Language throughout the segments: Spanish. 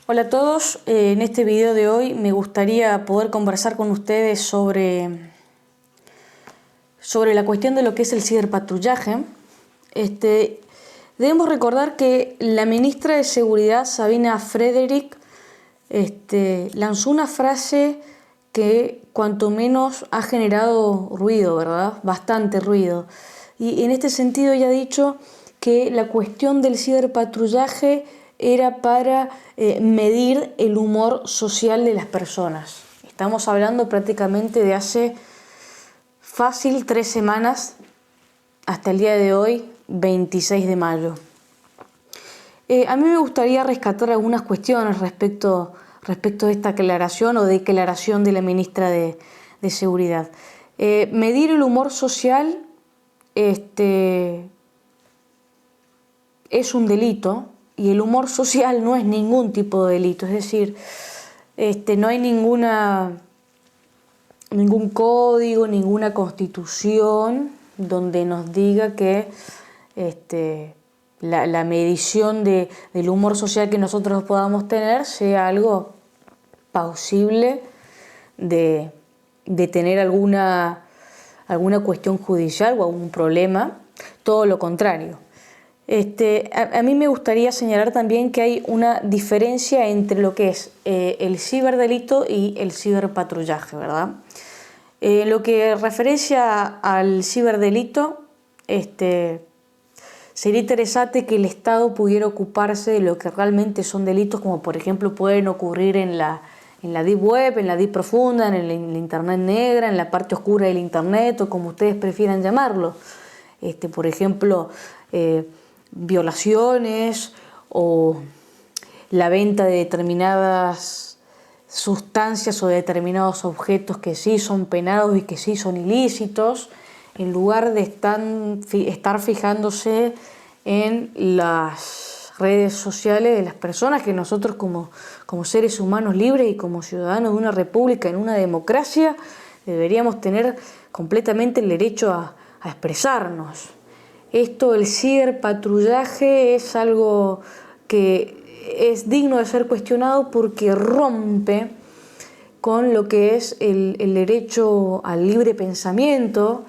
Hola a todos, en este video de hoy me gustaría poder conversar con ustedes sobre la cuestión de lo que es el ciberpatrullaje. Debemos recordar que la ministra de Seguridad, Sabina Frederick, lanzó una frase que cuanto menos ha generado ruido, ¿verdad? Bastante ruido. Y en este sentido ella ha dicho que la cuestión del ciberpatrullaje era para medir el humor social de las personas. Estamos hablando prácticamente de hace fácil 3 semanas hasta el día de hoy, 26 de mayo. A mí me gustaría rescatar algunas cuestiones respecto a esta aclaración o declaración de la ministra de Seguridad. Medir el humor social es un delito, y el humor social no es ningún tipo de delito, es decir, no hay ningún código, ninguna constitución donde nos diga que la medición del humor social que nosotros podamos tener sea algo plausible de tener alguna cuestión judicial o algún problema, todo lo contrario. A mí me gustaría señalar también que hay una diferencia entre lo que es el ciberdelito y el ciberpatrullaje, ¿verdad? Lo que referencia al ciberdelito, sería interesante que el Estado pudiera ocuparse de lo que realmente son delitos, como por ejemplo pueden ocurrir en la Deep Web, en la Deep Profunda, en la Internet negra, en la parte oscura del Internet, o como ustedes prefieran llamarlo. Por ejemplo, violaciones o la venta de determinadas sustancias o de determinados objetos que sí son penados y que sí son ilícitos, en lugar de estar fijándose en las redes sociales de las personas que nosotros como seres humanos libres y como ciudadanos de una república, en una democracia, deberíamos tener completamente el derecho a expresarnos. Esto, el ciberpatrullaje, es algo que es digno de ser cuestionado porque rompe con lo que es el derecho al libre pensamiento,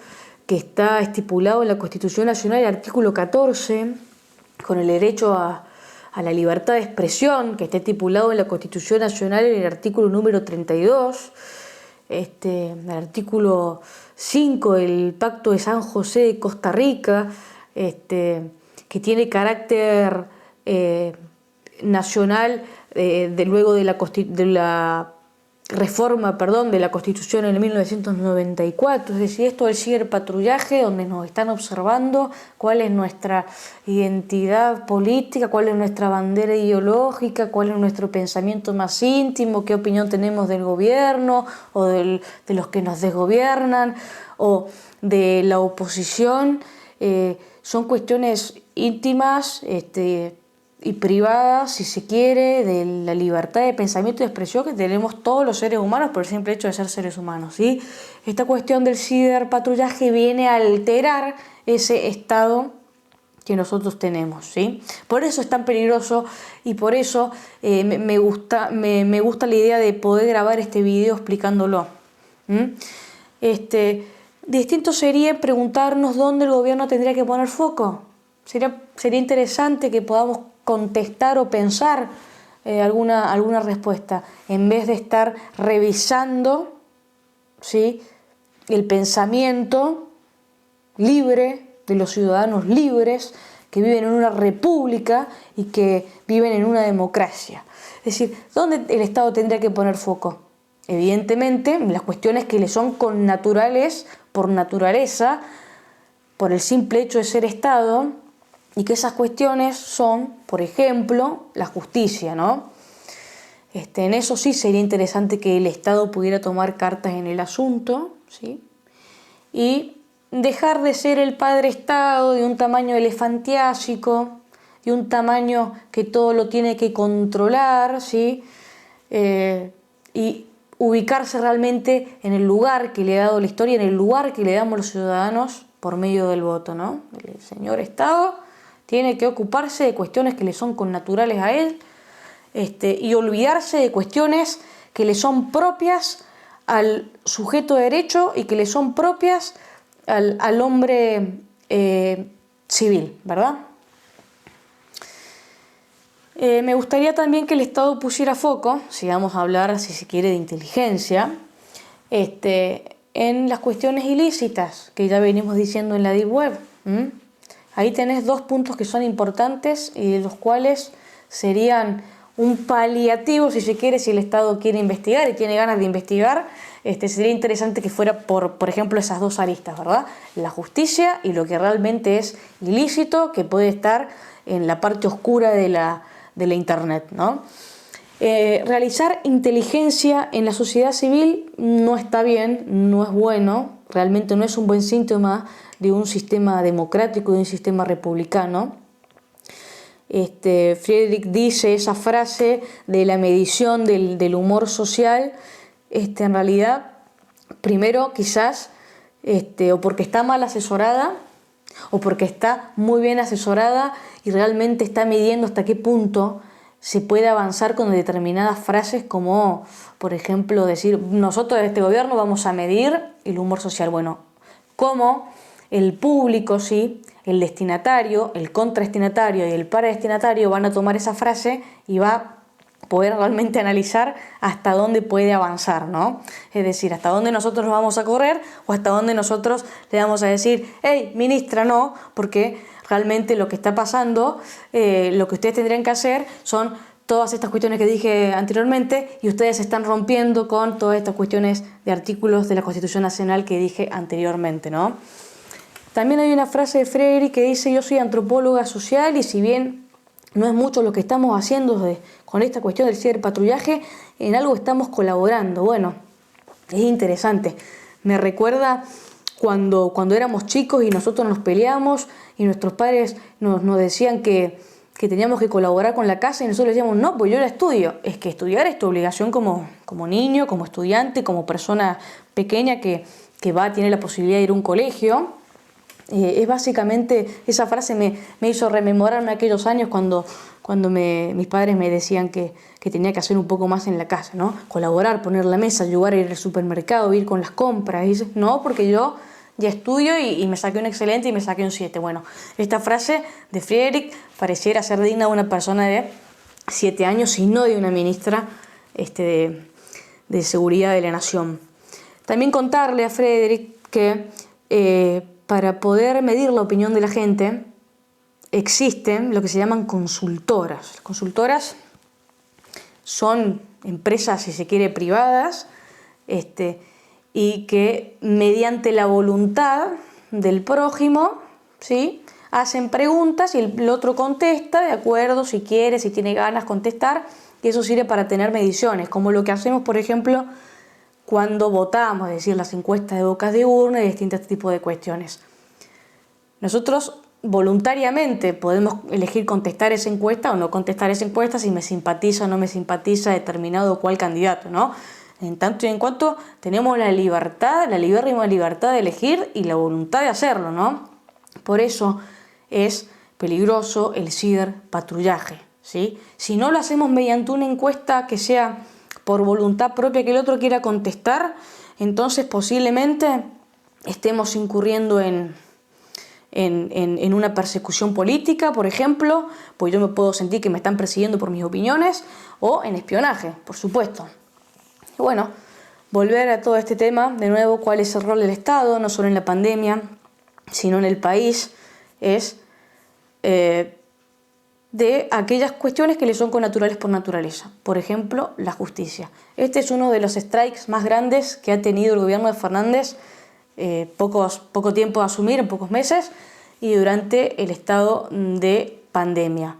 que está estipulado en la Constitución Nacional, el artículo 14, con el derecho a la libertad de expresión, que está estipulado en la Constitución Nacional en el artículo número 32, el artículo 5 del Pacto de San José de Costa Rica, que tiene carácter nacional luego de la reforma de la Constitución en 1994, es decir, esto del ciberpatrullaje, donde nos están observando cuál es nuestra identidad política, cuál es nuestra bandera ideológica, cuál es nuestro pensamiento más íntimo, qué opinión tenemos del gobierno o de los que nos desgobiernan o de la oposición. Son cuestiones íntimas y privadas, si se quiere, de la libertad de pensamiento y de expresión que tenemos todos los seres humanos por el simple hecho de ser seres humanos, ¿sí? Esta cuestión del ciberpatrullaje viene a alterar ese estado que nosotros tenemos, ¿sí? Por eso es tan peligroso y por eso me gusta la idea de poder grabar este video explicándolo. Distinto sería preguntarnos dónde el gobierno tendría que poner foco. Sería interesante que podamos contestar o pensar alguna respuesta, en vez de estar revisando, ¿sí?, el pensamiento libre de los ciudadanos libres que viven en una república y que viven en una democracia. Es decir, ¿dónde el Estado tendría que poner foco? Evidentemente, en las cuestiones que le son connaturales por naturaleza, por el simple hecho de ser Estado, y que esas cuestiones son, por ejemplo, la justicia, ¿no? En eso sí sería interesante que el Estado pudiera tomar cartas en el asunto, ¿sí?, y dejar de ser el padre Estado de un tamaño elefantiásico, de un tamaño que todo lo tiene que controlar, ¿sí?, y ubicarse realmente en el lugar que le ha dado la historia, en el lugar que le damos los ciudadanos por medio del voto, ¿no? El señor Estado tiene que ocuparse de cuestiones que le son connaturales a él, y olvidarse de cuestiones que le son propias al sujeto de derecho y que le son propias al hombre civil, ¿verdad? Me gustaría también que el Estado pusiera foco, si vamos a hablar, si se quiere, de inteligencia, en las cuestiones ilícitas que ya venimos diciendo en la Deep Web. Ahí tenés dos puntos que son importantes y de los cuales serían un paliativo, si se quiere, si el Estado quiere investigar y tiene ganas de investigar. Sería interesante que fuera por ejemplo, esas dos aristas, ¿verdad? La justicia y lo que realmente es ilícito, que puede estar en la parte oscura de la Internet, ¿no? Realizar inteligencia en la sociedad civil no está bien, no es bueno, realmente no es un buen síntoma de un sistema democrático, de un sistema republicano. Friedrich dice esa frase de la medición del humor social, en realidad, primero quizás, o porque está mal asesorada, o porque está muy bien asesorada y realmente está midiendo hasta qué punto se puede avanzar con determinadas frases, como por ejemplo decir, nosotros de este gobierno vamos a medir el humor social. Bueno, ¿cómo el público, sí, el destinatario, el contradestinatario y el paradestinatario van a tomar esa frase y va a poder realmente analizar hasta dónde puede avanzar, ¿no? Es decir, hasta dónde nosotros nos vamos a correr o hasta dónde nosotros le vamos a decir, hey, ministra, no, porque realmente lo que está pasando, lo que ustedes tendrían que hacer son todas estas cuestiones que dije anteriormente y ustedes se están rompiendo con todas estas cuestiones de artículos de la Constitución Nacional que dije anteriormente, ¿no? También hay una frase de Freire que dice, yo soy antropóloga social y si bien no es mucho lo que estamos haciendo con esta cuestión del ciberpatrullaje, en algo estamos colaborando. Bueno, es interesante. Me recuerda cuando éramos chicos y nosotros nos peleamos y nuestros padres nos decían que teníamos que colaborar con la casa y nosotros decíamos, no, pues yo la estudio. Es que estudiar es tu obligación como niño, como estudiante, como persona pequeña que tiene la posibilidad de ir a un colegio. Es básicamente, esa frase me hizo rememorarme aquellos años cuando mis padres me decían que tenía que hacer un poco más en la casa, ¿no? Colaborar, poner la mesa, ayudar a ir al supermercado, ir con las compras. Y dices, no, porque yo ya estudio y me saqué un excelente y me saqué un 7. Bueno, esta frase de Friedrich pareciera ser digna de una persona de 7 años y no de una ministra de Seguridad de la Nación. También contarle a Friedrich que para poder medir la opinión de la gente existen lo que se llaman consultoras. Las consultoras son empresas, si se quiere, privadas, y que mediante la voluntad del prójimo, ¿sí?, hacen preguntas y el otro contesta de acuerdo, si quiere, si tiene ganas contestar, y eso sirve para tener mediciones, como lo que hacemos, por ejemplo, cuando votamos, es decir, las encuestas de bocas de urna y distintos tipos de cuestiones. Nosotros voluntariamente podemos elegir contestar esa encuesta o no contestar esa encuesta si me simpatiza o no me simpatiza determinado o cual candidato, ¿no? En tanto y en cuanto tenemos la libertad, la libérrima libertad de elegir y la voluntad de hacerlo, ¿no? Por eso es peligroso el ciberpatrullaje, ¿sí? Si no lo hacemos mediante una encuesta que sea por voluntad propia que el otro quiera contestar, entonces posiblemente estemos incurriendo en una persecución política, por ejemplo, pues yo me puedo sentir que me están persiguiendo por mis opiniones, o en espionaje, por supuesto. Y bueno, volver a todo este tema, de nuevo, cuál es el rol del Estado, no solo en la pandemia, sino en el país, es de aquellas cuestiones que le son connaturales por naturaleza. Por ejemplo, la justicia. Este es uno de los strikes más grandes que ha tenido el gobierno de Fernández, poco tiempo de asumir, en pocos meses, y durante el estado de pandemia.